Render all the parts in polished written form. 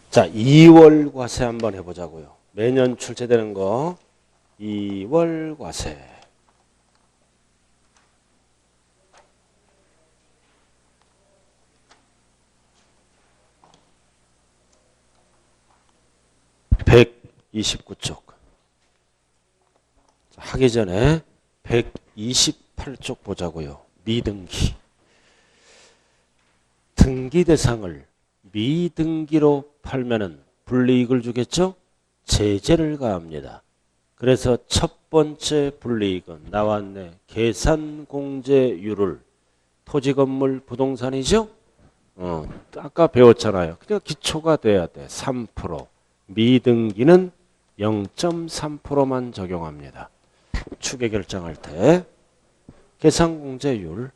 자, 2월 과세 한번 해보자고요. 매년 출제되는 거 2월 과세. (129쪽) 하기 전에 128쪽 보자고요. 미등기. 등기 대상을 미등기로 팔면은 불이익을 주겠죠? 제재를 가합니다. 그래서 첫 번째 불이익은 나왔네. 계산공제율을 토지, 건물, 부동산이죠? 아까 배웠잖아요. 그냥 기초가 돼야 돼. 3%. 미등기는 0.3%만 적용합니다. 추계 결정할 때 계산공제율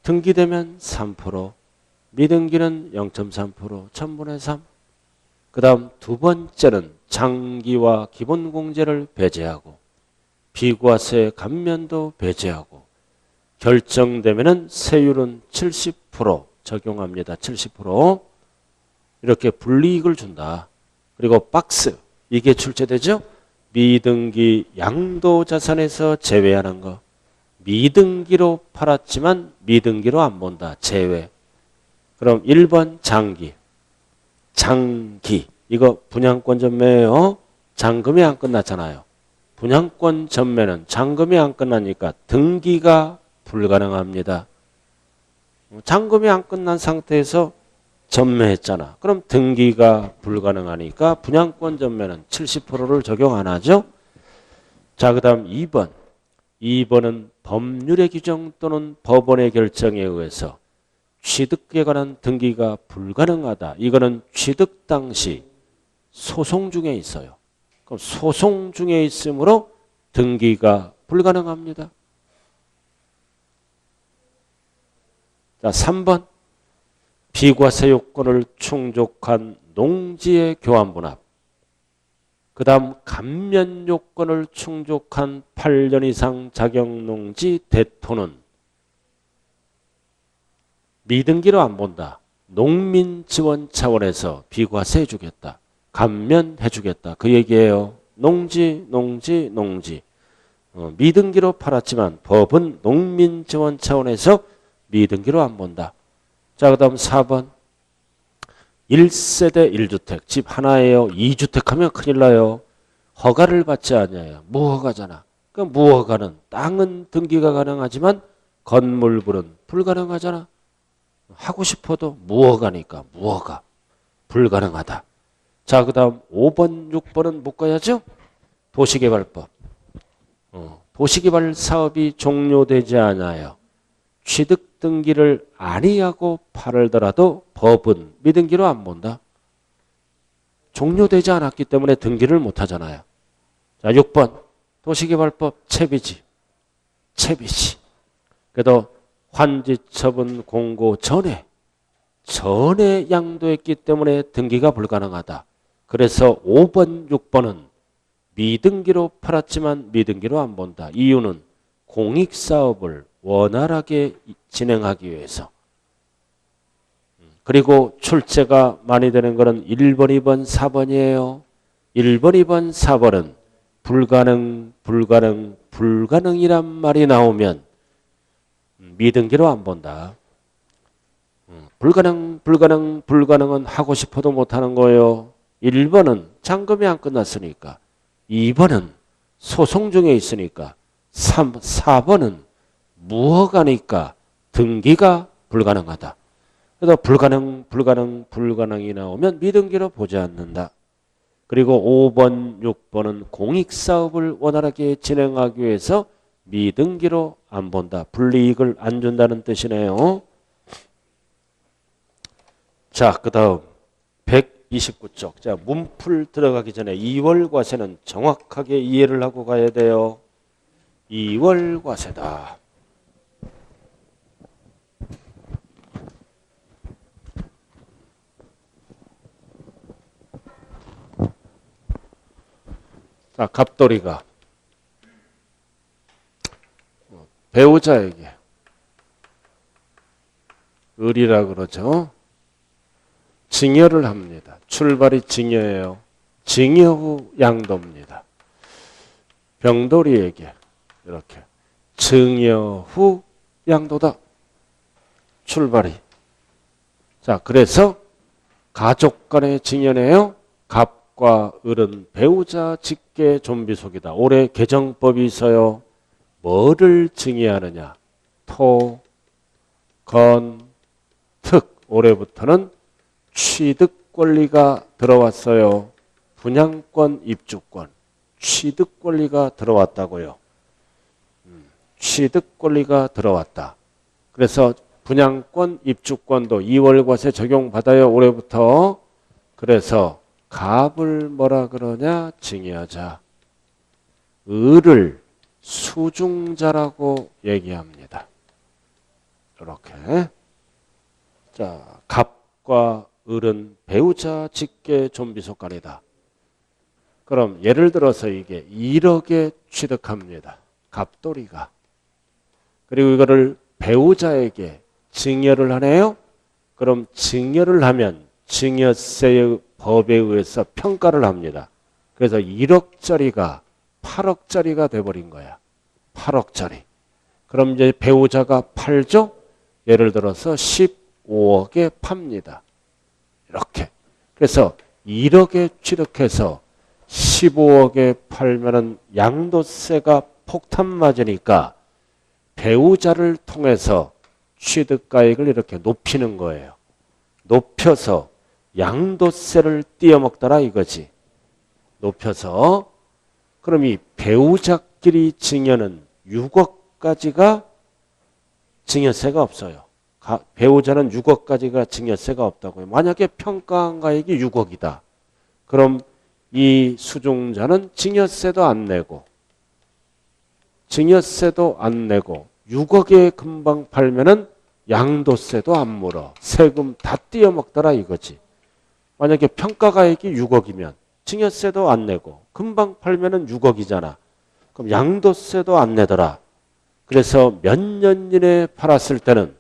등기되면 3%, 미등기는 0.3%, 1000분의 3. 그 다음 두 번째는 장기와 기본공제를 배제하고 비과세 감면도 배제하고 결정되면은 세율은 70% 적용합니다. 70%. 이렇게 불이익을 준다. 그리고 박스, 이게 출제되죠? 미등기 양도자산에서 제외하는 거. 미등기로 팔았지만 미등기로 안 본다. 제외. 그럼 1번 장기. 장기. 이거 분양권 전매예요. 잔금이 안 끝났잖아요. 분양권 전매는 잔금이 안 끝나니까 등기가 불가능합니다. 잔금이 안 끝난 상태에서 전매했잖아. 그럼 등기가 불가능하니까 분양권 전매는 70%를 적용 안 하죠. 자, 그 다음 2번. 2번은 법률의 규정 또는 법원의 결정에 의해서 취득에 관한 등기가 불가능하다. 이거는 취득 당시 소송 중에 있어요. 그럼 소송 중에 있으므로 등기가 불가능합니다. 자, 3번. 비과세 요건을 충족한 농지의 교환분합. 그 다음 감면 요건을 충족한 8년 이상 자격농지 대토는 미등기로 안 본다. 농민 지원 차원에서 비과세 해주겠다. 감면 해주겠다. 그 얘기예요. 농지. 미등기로 팔았지만 법은 농민 지원 차원에서 미등기로 안 본다. 자, 그 다음 4번. 1세대 1주택. 집 하나예요. 2주택 하면 큰일 나요. 허가를 받지 않아요. 무허가잖아. 그 무허가는 땅은 등기가 가능하지만 건물물은 불가능하잖아. 하고 싶어도 무허가니까 무허가. 불가능하다. 자, 그 다음 5번, 6번은 묶어야죠. 도시개발법. 도시개발 사업이 종료되지 않아요. 취득 등기를 아니하고 팔더라도 법은 미등기로 안 본다. 종료되지 않았기 때문에 등기를 못 하잖아요. 자, 6번. 도시개발법 채비지. 그래도 환지처분 공고 전에 양도했기 때문에 등기가 불가능하다. 그래서 5번, 6번은 미등기로 팔았지만 미등기로 안 본다. 이유는 공익사업을 원활하게 진행하기 위해서. 그리고 출제가 많이 되는 것은 1번, 2번, 4번이에요. 1번, 2번, 4번은 불가능이란 말이 나오면 미등기로 안 본다. 불가능은 하고 싶어도 못하는 거예요. 1번은 잔금이 안 끝났으니까. 2번은 소송 중에 있으니까. 4번은 무허가니까 등기가 불가능하다. 그래서 불가능이 나오면 미등기로 보지 않는다. 그리고 5번, 6번은 공익사업을 원활하게 진행하기 위해서 미등기로 안 본다. 불이익을 안 준다는 뜻이네요. 자, 그 다음 129쪽. 자, 문풀 들어가기 전에 2월 과세는 정확하게 이해를 하고 가야 돼요. 2월 과세다. 자, 갑돌이가 배우자에게 을이라 그러죠. 증여를 합니다. 출발이 증여예요. 증여 후 양도입니다. 병돌이에게 이렇게 증여 후 양도다. 출발이. 자, 그래서 가족 간의 증여네요. 갑과 을은 배우자 직계 존비속이다. 올해 개정법이 있어요. 뭐를 증여하느냐? 토, 건, 특. 올해부터는 취득 권리가 들어왔어요. 분양권, 입주권. 취득 권리가 들어왔다고요. 취득 권리가 들어왔다. 그래서 분양권, 입주권도 2월 과세 적용받아요. 올해부터. 그래서 갑을 뭐라 그러냐? 증여자. 을을 수중자라고 얘기합니다. 이렇게. 자, 갑과 을은 배우자 직계 존비속간이다. 그럼 예를 들어서 이게 1억에 취득합니다. 갑돌이가. 그리고 이거를 배우자에게 증여를 하네요. 그럼 증여를 하면 증여세의 법에 의해서 평가를 합니다. 그래서 1억짜리가 8억짜리가 돼버린 거야. 8억짜리. 그럼 이제 배우자가 팔죠? 예를 들어서 15억에 팝니다. 이렇게. 그래서 1억에 취득해서 15억에 팔면은 양도세가 폭탄 맞으니까 배우자를 통해서 취득가액을 이렇게 높이는 거예요. 높여서 양도세를 띄어먹더라 이거지. 높여서. 그럼 이 배우자끼리 증여는 6억까지가 증여세가 없어요. 배우자는 6억까지가 증여세가 없다고요. 만약에 평가한 가액이 6억이다. 그럼 이 수중자는 증여세도 안 내고 6억에 금방 팔면은 양도세도 안 물어. 세금 다 띄어먹더라 이거지. 만약에 평가가액이 6억이면 증여세도 안 내고 금방 팔면은 6억이잖아. 그럼 양도세도 안 내더라. 그래서 몇 년 이내에 팔았을 때는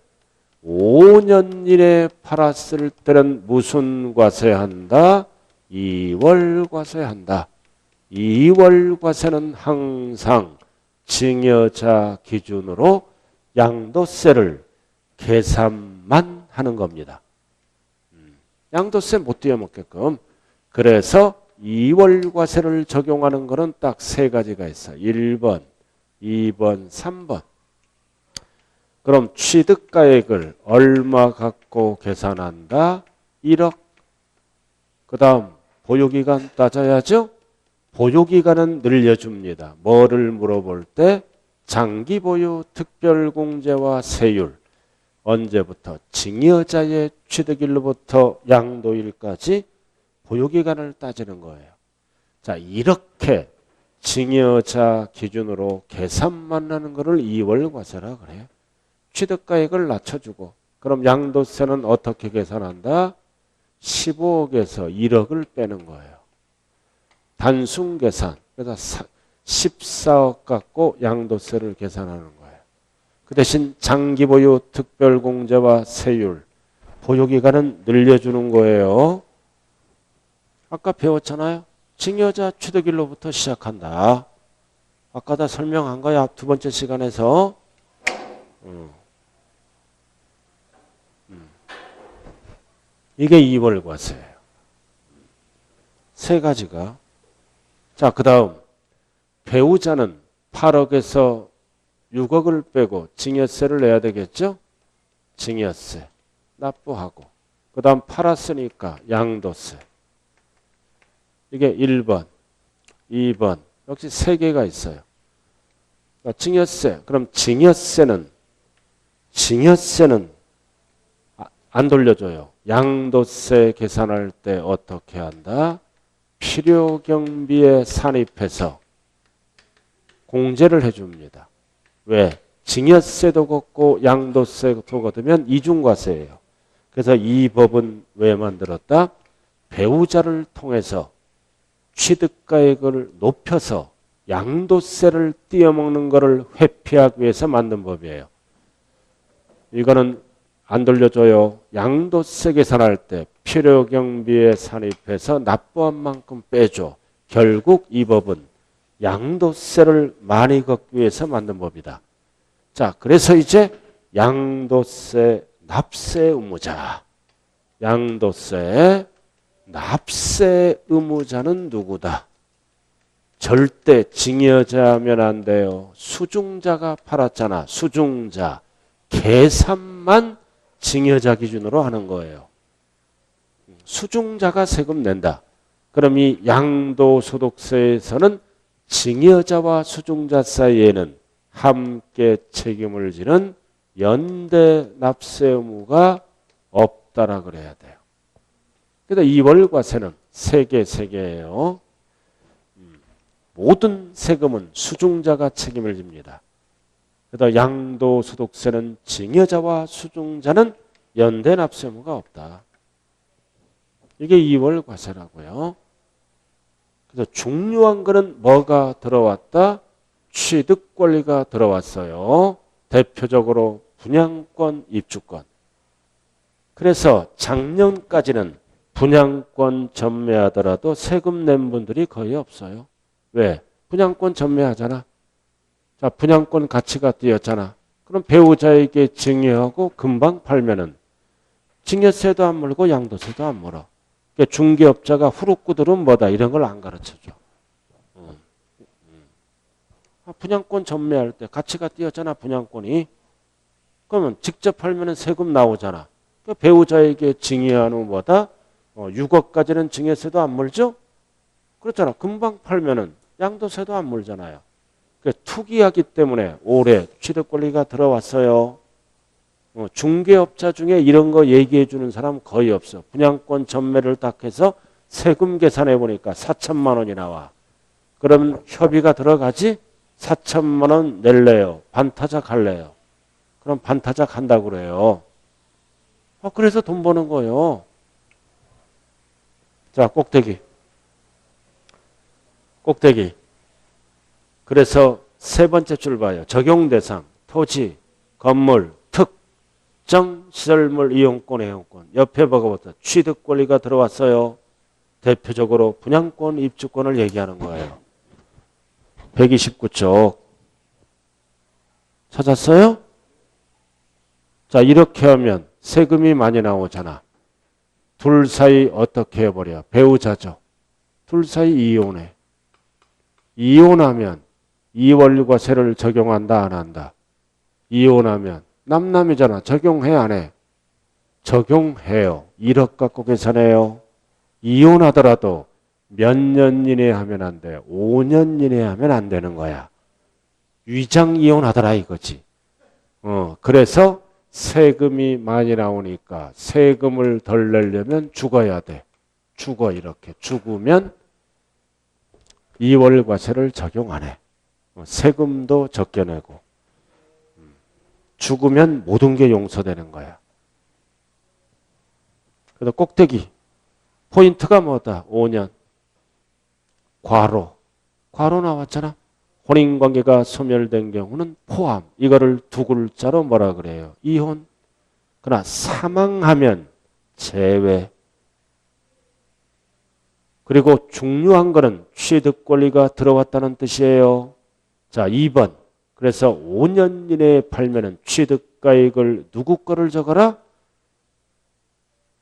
5년 이내에 팔았을 때는 무슨 과세한다? 2월 과세한다. 2월 과세는 항상 증여자 기준으로 양도세를 계산만 하는 겁니다. 양도세 못 띄어먹게끔. 그래서 2월 과세를 적용하는 것은 딱 세 가지가 있어. 1번, 2번, 3번. 그럼 취득가액을 얼마 갖고 계산한다? 1억. 그 다음 보유기간 따져야죠. 보유기간은 늘려줍니다. 뭐를 물어볼 때? 장기보유, 특별공제와 세율. 언제부터? 증여자의 취득일로부터 양도일까지 보유기간을 따지는 거예요. 자, 이렇게 증여자 기준으로 계산만 하는 거를 2월 과세라 그래요. 취득가액을 낮춰주고. 그럼 양도세는 어떻게 계산한다? 15억에서 1억을 빼는 거예요. 단순 계산. 그래서 14억 갖고 양도세를 계산하는 거예요. 그 대신 장기보유, 특별공제와 세율, 보유기간은 늘려주는 거예요. 아까 배웠잖아요. 증여자 취득일로부터 시작한다. 아까 다 설명한 거야. 두 번째 시간에서. 이게 2월 과세예요. 세 가지가. 자, 그 다음 배우자는 8억에서 6억을 빼고 증여세를 내야 되겠죠? 증여세 납부하고. 그 다음 팔았으니까 양도세. 이게 1번, 2번. 역시 세 개가 있어요. 증여세. 그럼 증여세는 안 돌려줘요. 양도세 계산할 때 어떻게 한다? 필요경비에 산입해서 공제를 해줍니다. 왜? 증여세도 걷고 양도세도 걷으면 이중과세예요. 그래서 이 법은 왜 만들었다? 배우자를 통해서 취득가액을 높여서 양도세를 띄어먹는 것을 회피하기 위해서 만든 법이에요. 이거는 안 돌려줘요. 양도세 계산할 때 필요경비에 산입해서 납부한 만큼 빼줘. 결국 이 법은 양도세를 많이 걷기 위해서 만든 법이다. 자, 그래서 이제 양도세 납세 의무자. 양도세 납세 의무자는 누구다? 절대 증여자면 안 돼요. 수중자가 팔았잖아. 수중자. 계산만 증여자 기준으로 하는 거예요. 수중자가 세금 낸다. 그럼 이 양도소득세에서는 증여자와 수중자 사이에는 함께 책임을 지는 연대 납세 의무가 없다라 그래야 돼요. 그래서 이 월과세는 세 개예요. 모든 세금은 수중자가 책임을 집니다. 그래서 양도소득세는 증여자와 수중자는 연대 납세 의무가 없다. 이게 2월 과세라고요. 그래서 중요한 거는 뭐가 들어왔다? 취득 권리가 들어왔어요. 대표적으로 분양권, 입주권. 그래서 작년까지는 분양권 전매하더라도 세금 낸 분들이 거의 없어요. 왜? 분양권 전매하잖아. 자, 분양권 가치가 뛰었잖아. 그럼 배우자에게 증여하고 금방 팔면은 증여세도 안 물고 양도세도 안 물어. 그러니까 중개업자가 후루꾸들은 뭐다 이런 걸 안 가르쳐줘. 분양권 전매할 때 가치가 뛰었잖아 분양권이. 그러면 직접 팔면은 세금 나오잖아. 그러니까 배우자에게 증여하는 뭐다? 6억까지는 증여세도 안 물죠? 그렇잖아. 금방 팔면은 양도세도 안 물잖아요. 그러니까 투기하기 때문에 올해 취득 권리가 들어왔어요. 중개업자 중에 이런 거 얘기해 주는 사람 거의 없어. 분양권 전매를 딱 해서 세금 계산해 보니까 4천만 원이 나와. 그럼 협의가 들어가지? 4천만 원 낼래요. 반타작 할래요. 그럼 반타작 한다고 그래요. 그래서 돈 버는 거예요. 자, 꼭대기. 꼭대기. 그래서 세 번째 줄 봐요. 적용 대상, 토지, 건물, 특정 시설물 이용권, 애용권. 옆에 보고부터 취득 권리가 들어왔어요. 대표적으로 분양권, 입주권을 얘기하는 거예요. 129쪽. 찾았어요? 자, 이렇게 하면 세금이 많이 나오잖아. 둘 사이 어떻게 해버려? 배우자죠. 둘 사이 이혼해. 이혼하면 이월과세를 적용한다 안 한다? 이혼하면 남남이잖아. 적용해 안 해? 적용해요. 1억 갖고 계산해요. 이혼하더라도 몇 년 이내에 하면 안 돼. 5년 이내에 하면 안 되는 거야. 위장 이혼하더라 이거지. 그래서 세금이 많이 나오니까 세금을 덜 내려면 죽어야 돼. 죽어 이렇게. 죽으면 이월과세를 적용 안 해. 세금도 적게 내고. 죽으면 모든 게 용서되는 거야. 그래서 꼭대기. 포인트가 뭐다? 5년. 과로. 과로 나왔잖아. 혼인관계가 소멸된 경우는 포함. 이거를 두 글자로 뭐라 그래요? 이혼. 그러나 사망하면 제외. 그리고 중요한 거는 취득 권리가 들어왔다는 뜻이에요. 자, 2번. 그래서 5년 이내에 팔면은 취득가액을 누구 거를 적어라?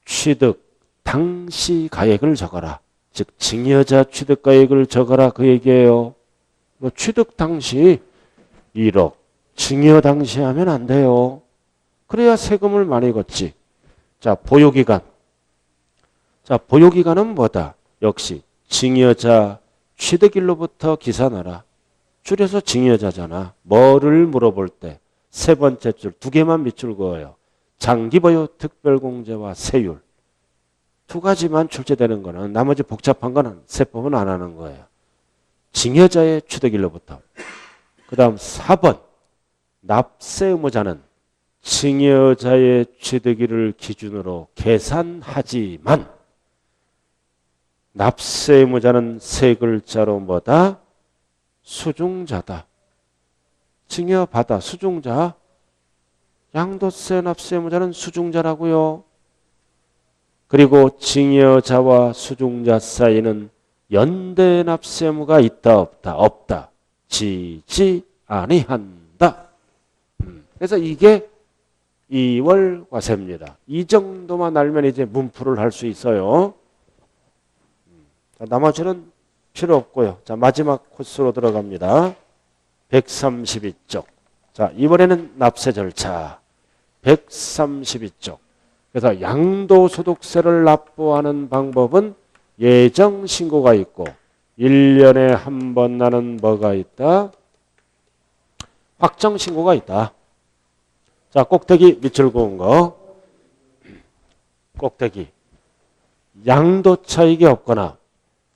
취득 당시 가액을 적어라. 즉 증여자 취득가액을 적어라 그 얘기예요. 취득 당시 1억, 증여 당시 하면 안 돼요. 그래야 세금을 많이 걷지. 자, 보유기간. 자, 보유기간은 뭐다? 역시 증여자 취득일로부터 기산하라. 줄여서 증여자잖아. 뭐를 물어볼 때 세 번째 줄 두 개만 밑줄 그어요. 장기보유 특별공제와 세율. 두 가지만 출제되는 거는 나머지 복잡한 거는 세법은 안 하는 거예요. 증여자의 취득일로부터. 그 다음 4번. 납세 의무자는 증여자의 취득일을 기준으로 계산하지만 납세 의무자는 세 글자로 뭐다? 수중자다. 증여받아 수중자. 양도세 납세 의무자는 수중자라고요. 그리고 증여자와 수중자 사이는 연대 납세 의무가 있다 없다? 없다. 지지 아니한다. 그래서 이게 2월 과세입니다. 이 정도만 알면 이제 문풀을 할 수 있어요. 자, 나머지는 필요 없고요. 자, 마지막 코스로 들어갑니다. 132쪽. 자, 이번에는 납세 절차. 132쪽. 그래서 양도소득세를 납부하는 방법은 예정 신고가 있고 1년에 한 번 나는 뭐가 있다? 확정 신고가 있다. 자, 꼭대기 밑줄 그은 거. 꼭대기. 양도 차익이 없거나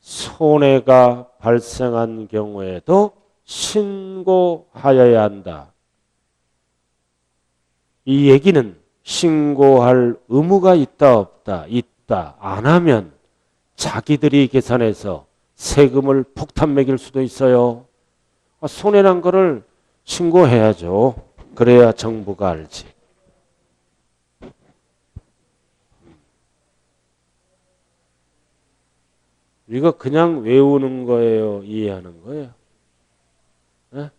손해가 발생한 경우에도 신고하여야 한다. 이 얘기는 신고할 의무가 있다 없다? 있다. 안 하면 자기들이 계산해서 세금을 폭탄 매길 수도 있어요. 손해난 거를 신고해야죠. 그래야 정부가 알지. 이거 그냥 외우는 거예요? 이해하는 거예요? 네?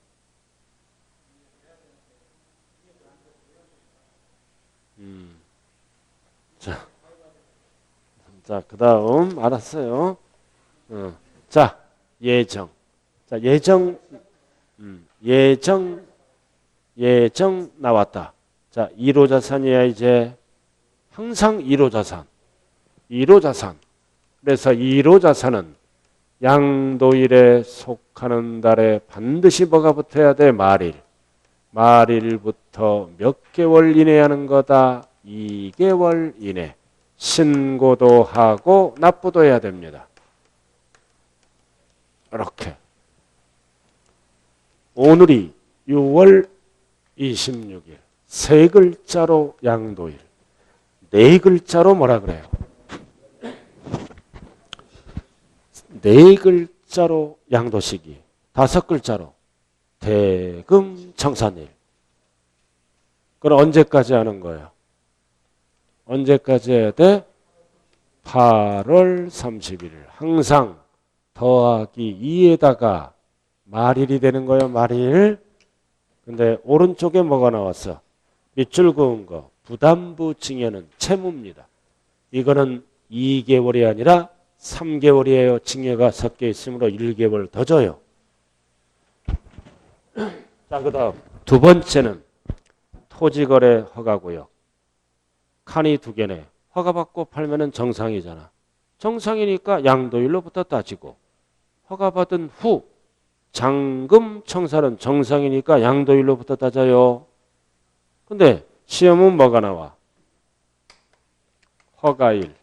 자, 그 다음, 알았어요. 자, 예정. 자, 예정 나왔다. 자, 1호 자산이야, 이제. 항상 1호 자산. 1호 자산. 그래서 1호 자산은 양도일에 속하는 달에 반드시 뭐가 붙어야 돼? 말일. 말일부터 몇 개월 이내 하는 거다? 2개월 이내. 신고도 하고 납부도 해야 됩니다. 이렇게. 오늘이 6월 26일. 세 글자로 양도일. 네 글자로 뭐라 그래요? 네 글자로 양도시기. 다섯 글자로 대금 청산일. 그럼 언제까지 하는 거예요? 언제까지 해야 돼? 8월 31일. 항상 더하기 2에다가 말일이 되는 거예요. 말일. 근데 오른쪽에 뭐가 나왔어? 밑줄 그은 거. 부담부 증여는 채무입니다. 이거는 2개월이 아니라 3개월이에요. 증여가 섞여 있으므로 1개월 더 줘요. 자, 그 다음 두 번째는 토지거래 허가고요. 칸이 두 개네. 허가받고 팔면은 정상이잖아. 정상이니까 양도일로부터 따지고 허가받은 후 잔금 청산은 정상이니까 양도일로부터 따져요. 근데 시험은 뭐가 나와? 허가일.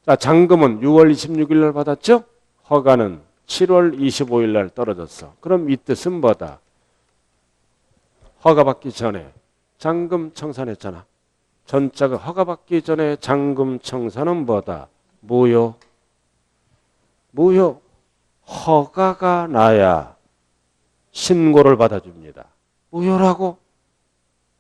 자, 잔금은 6월 26일 날 받았죠? 허가는 7월 25일 날 떨어졌어. 그럼 이 뜻은 뭐다? 허가받기 전에 잔금 청산했잖아. 전자가 허가받기 전에 잔금 청산은 뭐다? 무효. 무효. 허가가 나야 신고를 받아줍니다. 무효라고?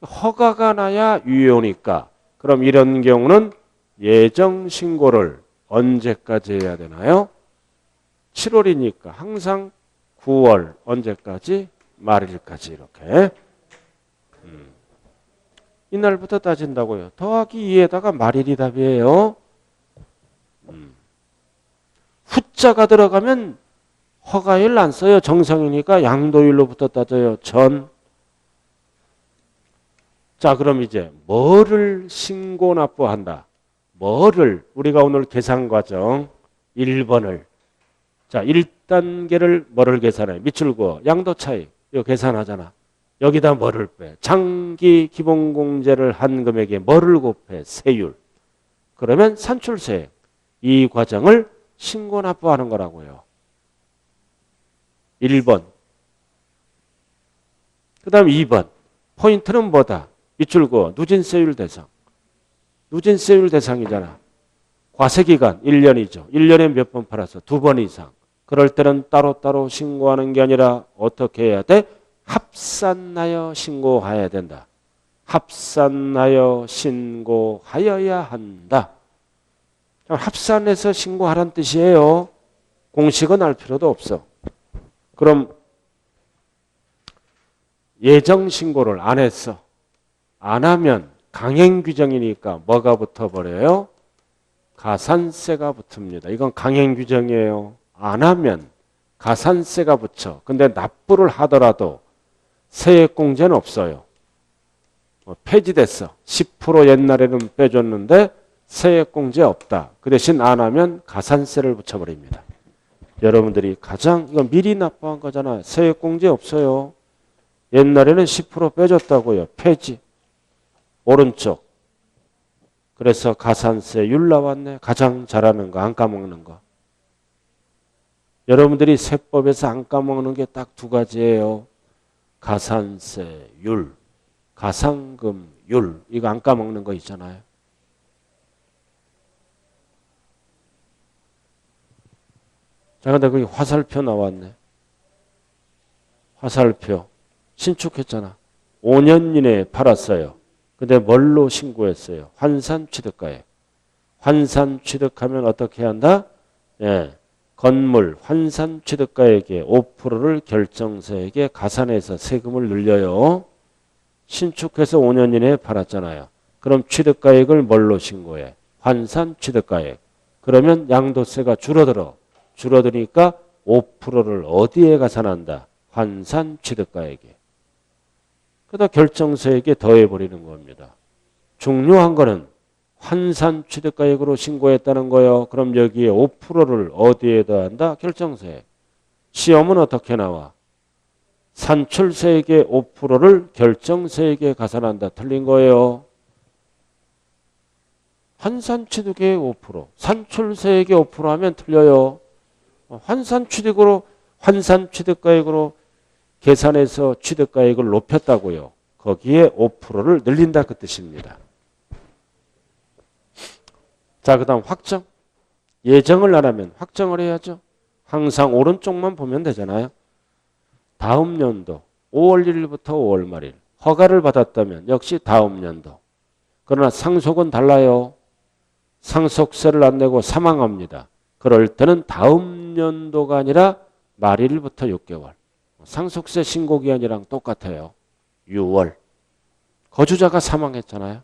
허가가 나야 유효니까. 그럼 이런 경우는 예정 신고를 언제까지 해야 되나요? 7월이니까 항상 9월 언제까지? 말일까지 이렇게. 이날부터 따진다고요. 더하기 2에다가 말일이 답이에요. 후자가 들어가면 허가일 안 써요. 정상이니까 양도일로부터 따져요. 전. 자, 그럼 이제 뭐를 신고 납부한다? 뭐를 우리가 오늘 계산 과정 1번을 자 1단계를 뭐를 계산해? 밑줄 그어. 양도 차익. 이거 계산하잖아. 여기다 뭐를 빼? 장기 기본공제를 한 금액에 뭐를 곱해? 세율. 그러면 산출세. 이 과정을 신고 납부하는 거라고요. 1번. 그 다음 2번. 포인트는 뭐다? 밑줄 그어. 누진세율 대상. 누진세율 대상이잖아. 과세기간 1년이죠. 1년에 몇 번 팔았어? 2번 이상. 그럴 때는 따로따로 신고하는 게 아니라 어떻게 해야 돼? 합산하여 신고해야 된다. 합산하여 신고하여야 한다. 합산해서 신고하라는 뜻이에요. 공식은 알 필요도 없어. 그럼 예정 신고를 안 했어. 안 하면 강행 규정이니까 뭐가 붙어버려요? 가산세가 붙습니다. 이건 강행 규정이에요. 안 하면 가산세가 붙여. 근데 납부를 하더라도 세액공제는 없어요. 폐지됐어. 10% 옛날에는 빼줬는데 세액공제 없다. 그 대신 안 하면 가산세를 붙여버립니다. 여러분들이 가장 이건 미리 납부한 거잖아요. 세액공제 없어요. 옛날에는 10% 빼줬다고요. 폐지. 오른쪽. 그래서 가산세율 나왔네. 가장 잘하는 거, 안 까먹는 거. 여러분들이 세법에서 안 까먹는 게 딱 두 가지예요. 가산세율, 가상금율. 이거 안 까먹는 거 있잖아요. 자, 근데 거기 화살표 나왔네. 화살표. 신축했잖아. 5년 이내에 팔았어요. 근데 뭘로 신고했어요? 환산 취득가액. 환산 취득하면 어떻게 한다? 예. 건물 환산 취득가액의 5%를 결정세액에 가산해서 세금을 늘려요. 신축해서 5년 이내에 팔았잖아요. 그럼 취득가액을 뭘로 신고해? 환산 취득가액. 그러면 양도세가 줄어들어. 줄어드니까 5%를 어디에 가산한다? 환산 취득가액에. 그러다 결정세액에 더해버리는 겁니다. 중요한 거는 환산 취득가액으로 신고했다는 거예요. 그럼 여기에 5%를 어디에 더한다? 결정세액. 시험은 어떻게 나와? 산출세액의 5%를 결정세액에 가산한다. 틀린 거예요. 환산취득의 5%, 산출세액의 5% 하면 틀려요. 환산취득가액으로 계산해서 취득가액을 높였다고요. 거기에 5%를 늘린다 그 뜻입니다. 자, 그 다음 확정. 예정을 안 하면 확정을 해야죠. 항상 오른쪽만 보면 되잖아요. 다음 연도 5월 1일부터 5월 말일 허가를 받았다면 역시 다음 연도. 그러나 상속은 달라요. 상속세를 안 내고 사망합니다. 그럴 때는 다음 연도가 아니라 말일부터 6개월. 상속세 신고기한이랑 똑같아요. 6월. 거주자가 사망했잖아요.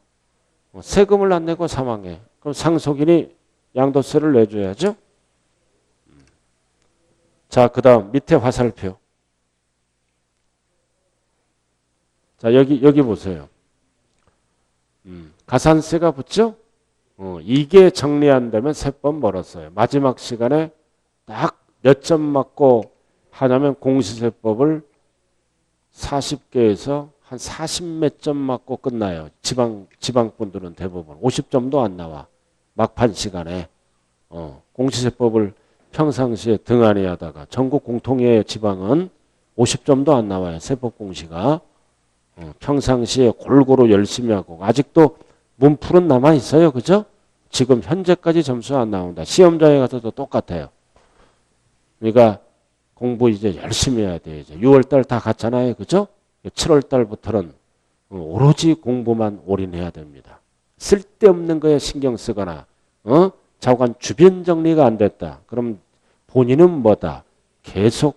세금을 안 내고 사망해. 그럼 상속인이 양도세를 내줘야죠. 자, 그 다음 밑에 화살표. 자, 여기 보세요. 가산세가 붙죠? 이게 정리한다면 세법 멀었어요. 마지막 시간에 딱 몇 점 맞고 하냐면 공시세법을 40개에서 한 40 몇 점 맞고 끝나요. 지방분들은 대부분 50점도 안 나와. 막판 시간에 공시세법을 평상시에 등한히 하다가 전국 공통의 지방은 50점도 안 나와요. 세법 공시가. 평상시에 골고루 열심히 하고 아직도 문풀은 남아 있어요. 그죠? 지금 현재까지 점수 안 나온다. 시험장에 가서도 똑같아요. 그러니까 공부 이제 열심히 해야 돼요. 이제 6월달 다 갔잖아요. 그죠? 7월달부터는 오로지 공부만 올인해야 됩니다. 쓸데없는 거에 신경 쓰거나 자관 주변 정리가 안 됐다. 그럼 본인은 뭐다? 계속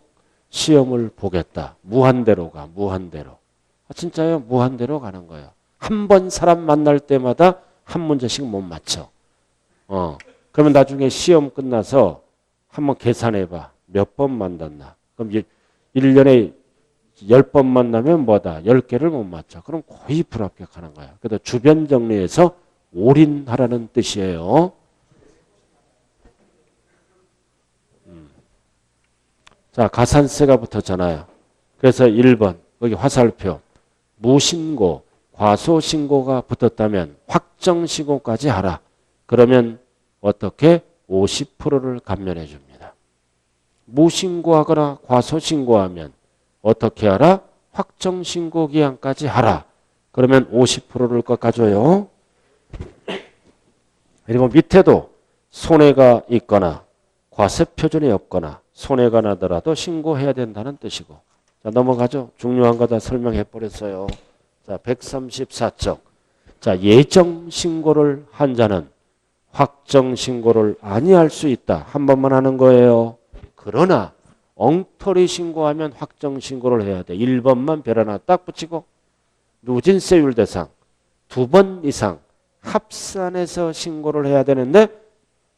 시험을 보겠다. 무한대로 가. 무한대로. 진짜요? 무한대로 가는 거예요. 한 번 사람 만날 때마다 한 문제씩 못 맞춰. 그러면 나중에 시험 끝나서 한번 계산해봐. 몇 번 만났나. 그럼 1년에 10번 만나면 뭐다? 10개를 못 맞춰. 그럼 거의 불합격하는 거야. 그래서 주변 정리해서 올인하라는 뜻이에요. 자, 가산세가 붙었잖아요. 그래서 1번 여기 화살표 무신고, 과소신고가 붙었다면 확정신고까지 하라. 그러면 어떻게? 50%를 감면해 줍니다. 무신고하거나 과소신고하면 어떻게 하라? 확정신고기한까지 하라. 그러면 50%를 깎아줘요. 그리고 밑에도 손해가 있거나 과세표준이 없거나 손해가 나더라도 신고해야 된다는 뜻이고 자, 넘어가죠. 중요한 거 다 설명해 버렸어요. 자, 134쪽. 자, 예정 신고를 한 자는 확정 신고를 아니할 수 있다. 한 번만 하는 거예요. 그러나 엉터리 신고하면 확정 신고를 해야 돼. 1번만 별 하나 딱 붙이고 누진세율 대상 2번 이상 합산해서 신고를 해야 되는데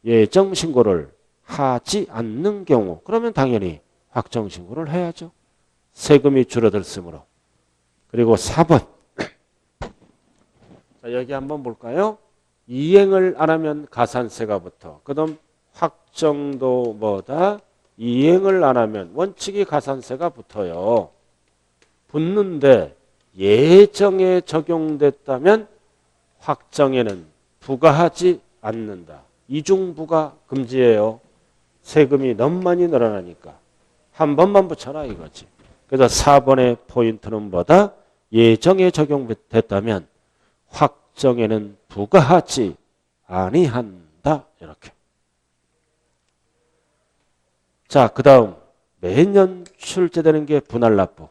예정 신고를 하지 않는 경우 그러면 당연히 확정 신고를 해야죠. 세금이 줄어들므로. 그리고 4번. 자, 여기 한번 볼까요? 이행을 안 하면 가산세가 붙어. 그다음 확정도 뭐다? 이행을 안 하면 원칙이 가산세가 붙어요. 붙는데 예정에 적용됐다면 확정에는 부과하지 않는다. 이중부과 금지예요. 세금이 너무 많이 늘어나니까. 한 번만 붙여라 이거지. 그래서 4번의 포인트는 뭐다? 예정에 적용됐다면 확정에는 부과하지 아니한다. 이렇게. 자, 그 다음 매년 출제되는 게 분할납부.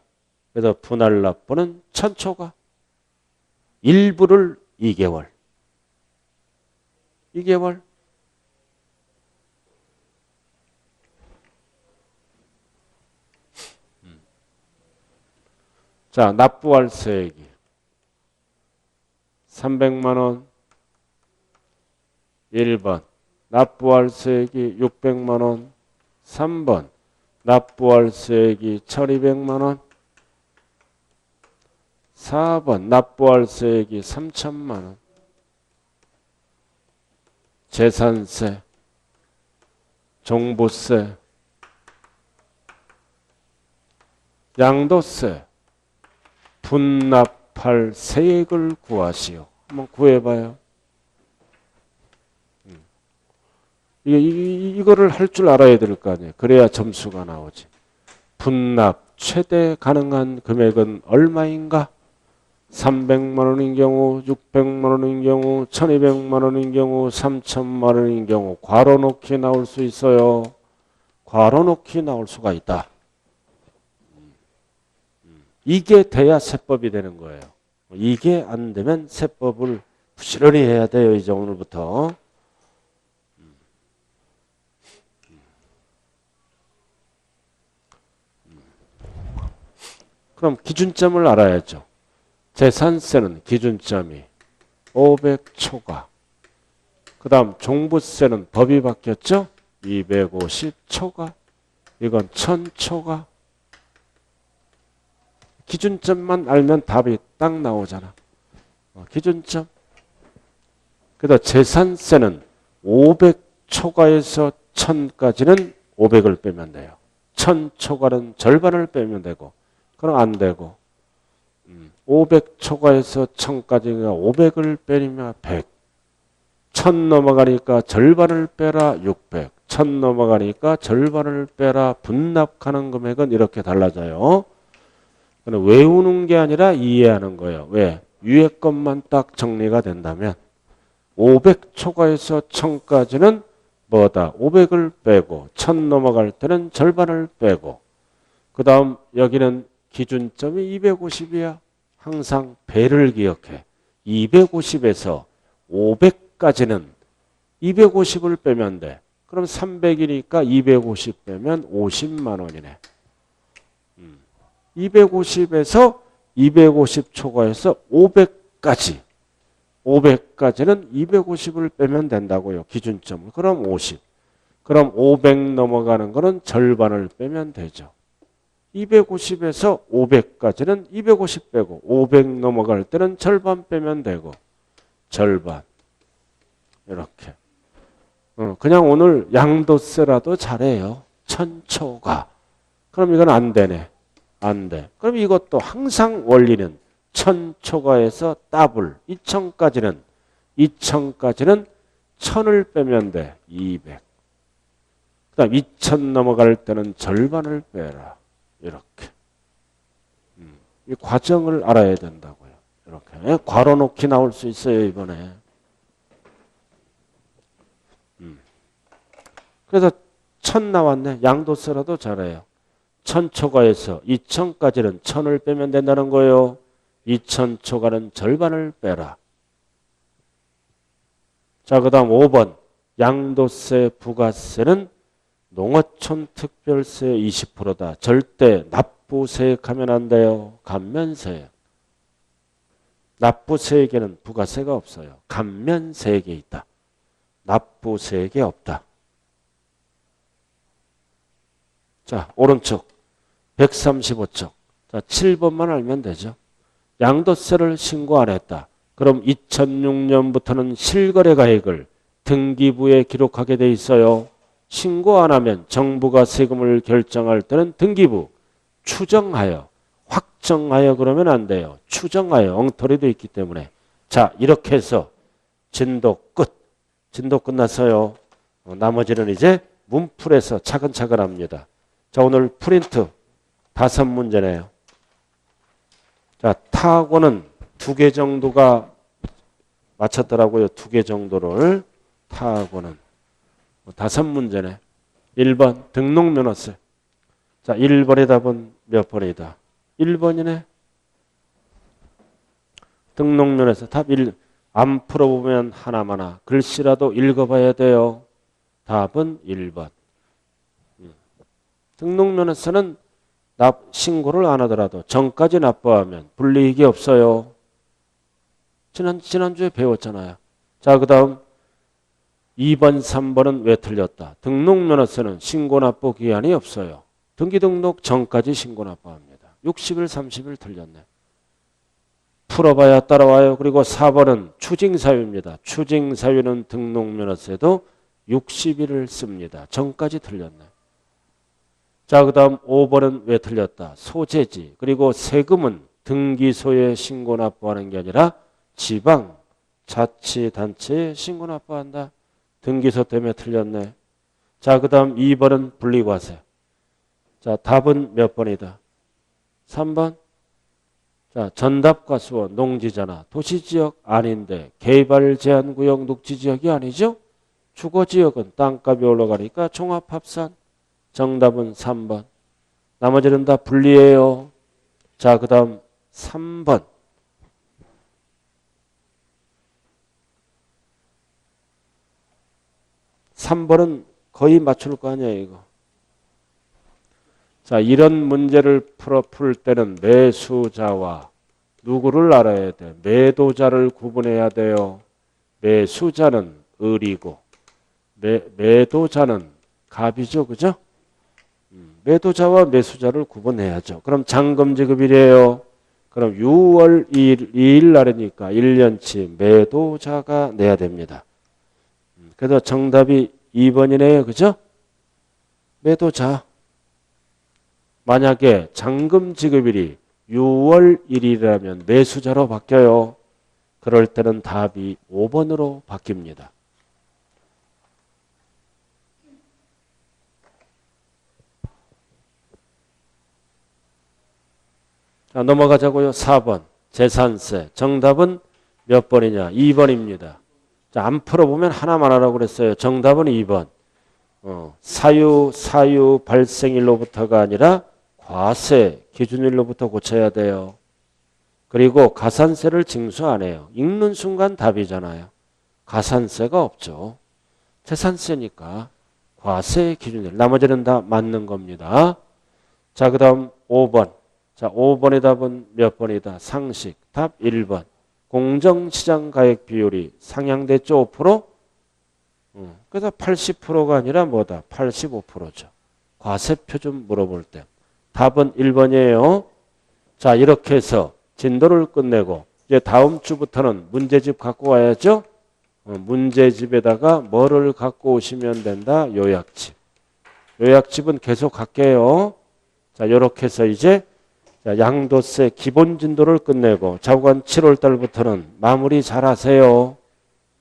그래서 분할납부는 천초가 일부를 2개월. 2개월. 자, 납부할 세액이 300만 원 1번, 납부할 세액이 600만 원 3번, 납부할 세액이 1200만 원 4번, 납부할 세액이 3000만 원 재산세, 종부세, 양도세, 분납할 세액을 구하시오. 한번 구해봐요. 이거를 할 줄 알아야 될 거 아니에요. 그래야 점수가 나오지. 분납 최대 가능한 금액은 얼마인가? 300만 원인 경우, 600만 원인 경우, 1200만 원인 경우, 3000만 원인 경우 괄호 놓기 나올 수 있어요. 괄호 놓기 나올 수가 있다. 이게 돼야 세법이 되는 거예요. 이게 안 되면 세법을 부지런히 해야 돼요. 이제 오늘부터. 그럼 기준점을 알아야죠. 재산세는 기준점이 500초과. 그 다음 종부세는 법이 바뀌었죠. 250초과. 이건 1000초과. 기준점만 알면 답이 딱 나오잖아. 기준점. 그래서 재산세는 500초과에서 1000까지는 500을 빼면 돼요. 1000초과는 절반을 빼면 되고. 그럼 안 되고. 500초과에서 1000까지가 500을 빼면 100. 1000 넘어가니까 절반을 빼라 600. 1000 넘어가니까 절반을 빼라 분납하는 금액은 이렇게 달라져요. 외우는 게 아니라 이해하는 거예요. 왜? 위에 것만 딱 정리가 된다면 500 초과해서 1000까지는 뭐다? 500을 빼고 1000 넘어갈 때는 절반을 빼고 그 다음 여기는 기준점이 250이야. 항상 배를 기억해. 250에서 500까지는 250을 빼면 돼. 그럼 300이니까 250 빼면 50만 원이네. 250에서 250 초과해서 500까지. 500까지는 250을 빼면 된다고요. 기준점을. 그럼 50. 그럼 500 넘어가는 거는 절반을 빼면 되죠. 250에서 500까지는 250 빼고 500 넘어갈 때는 절반 빼면 되고 절반. 이렇게. 그냥 오늘 양도세라도 잘해요. 1000초과. 그럼 이건 안 되네. 안 돼. 그럼 이것도 항상 원리는 1000초과에서 더블 2000까지는 1000을 빼면 돼. 200. 그 다음 2000 넘어갈 때는 절반을 빼라. 이렇게. 이 과정을 알아야 된다고요. 이렇게. 괄호 놓기 나올 수 있어요. 이번에. 그래서 1000 나왔네. 양도세라도 잘해요. 1000초가에서 2000까지는 1000을 빼면 된다는 거예요. 2000초가는 절반을 빼라. 자, 그 다음 5번. 양도세, 부가세는 농어촌 특별세 20%다. 절대 납부세액하면 안 돼요. 감면세액. 납부세액에는 부가세가 없어요. 감면세액에 있다. 납부세액이 없다. 자, 오른쪽 135쪽. 자, 7번만 알면 되죠. 양도세를 신고 안 했다. 그럼 2006년부터는 실거래가액을 등기부에 기록하게 돼 있어요. 신고 안 하면 정부가 세금을 결정할 때는 등기부 추정하여, 확정하여 그러면 안 돼요. 추정하여, 엉터리도 있기 때문에. 자, 이렇게 해서 진도 끝. 진도 끝났어요. 나머지는 이제 문풀에서 차근차근 합니다. 자, 오늘 프린트 5문제네요. 자, 타고는 2개 정도가 맞췄더라고요. 2개 정도를. 타고는 5문제네. 1번 등록면허세. 자, 1번의 답은 몇 번이다? 1번이네. 등록면허세 답 1. 안 풀어보면 하나마나 글씨라도 읽어봐야 돼요. 답은 1번. 등록면허세는 신고를 안 하더라도 전까지 납부하면 불이익이 없어요. 지난주에 배웠잖아요. 자, 그 다음 2번, 3번은 왜 틀렸다? 등록면허세는 신고납부 기한이 없어요. 등기등록 전까지 신고납부합니다. 60일, 30일 틀렸네. 풀어봐야 따라와요. 그리고 4번은 추징사유입니다. 추징사유는 등록면허세도 60일을 씁니다. 전까지 틀렸네. 자, 그 다음 5번은 왜 틀렸다? 소재지. 그리고 세금은 등기소에 신고납부하는 게 아니라 지방, 자치단체에 신고납부한다. 등기소 때문에 틀렸네. 자, 그 다음 2번은 분리과세. 자, 답은 몇 번이다? 3번. 자, 전답과 수원, 농지잖아. 도시지역 아닌데 개발제한구역 녹지지역이 아니죠? 주거지역은 땅값이 올라가니까 종합합산. 정답은 3번. 나머지는 다 분리예요. 자, 그 다음 3번. 3번은 거의 맞출 거 아니야, 이거. 자, 이런 문제를 풀 때는 매수자와 누구를 알아야 돼? 매도자를 구분해야 돼요. 매수자는 을이고 매도자는 갑이죠, 그죠? 매도자와 매수자를 구분해야죠. 그럼 잔금지급일이에요. 그럼 6월 2일 날이니까 1년치 매도자가 내야 됩니다. 그래서 정답이 2번이네요. 그죠? 매도자. 만약에 잔금지급일이 6월 1일이라면 매수자로 바뀌어요. 그럴 때는 답이 5번으로 바뀝니다. 자, 넘어가자고요. 4번 재산세. 정답은 몇 번이냐? 2번입니다. 자, 안 풀어보면 하나만 하라고 그랬어요. 정답은 2번. 사유 발생일로부터가 아니라 과세 기준일로부터 고쳐야 돼요. 그리고 가산세를 징수 안 해요. 읽는 순간 답이잖아요. 가산세가 없죠. 재산세니까 과세 기준일. 나머지는 다 맞는 겁니다. 자, 그 다음 5번. 자, 5번의 답은 몇 번이다? 상식. 답 1번. 공정시장 가액 비율이 상향됐죠? 5%? 그래서 80%가 아니라 뭐다? 85%죠. 과세표 좀 물어볼 때. 답은 1번이에요. 자, 이렇게 해서 진도를 끝내고 이제 다음 주부터는 문제집 갖고 와야죠. 문제집에다가 뭐를 갖고 오시면 된다? 요약집. 요약집은 계속 할게요. 자, 이렇게 해서 이제 양도세 기본 진도를 끝내고 자구간 7월 달부터는 마무리 잘 하세요.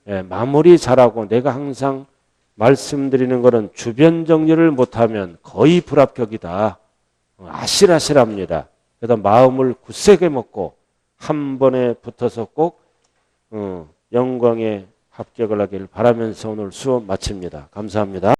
예, 마무리 잘하고 내가 항상 말씀드리는 거는 주변 정리를 못하면 거의 불합격이다. 아실아실합니다. 그래서 마음을 굳세게 먹고 한 번에 붙어서 꼭 영광에 합격을 하길 바라면서 오늘 수업 마칩니다. 감사합니다.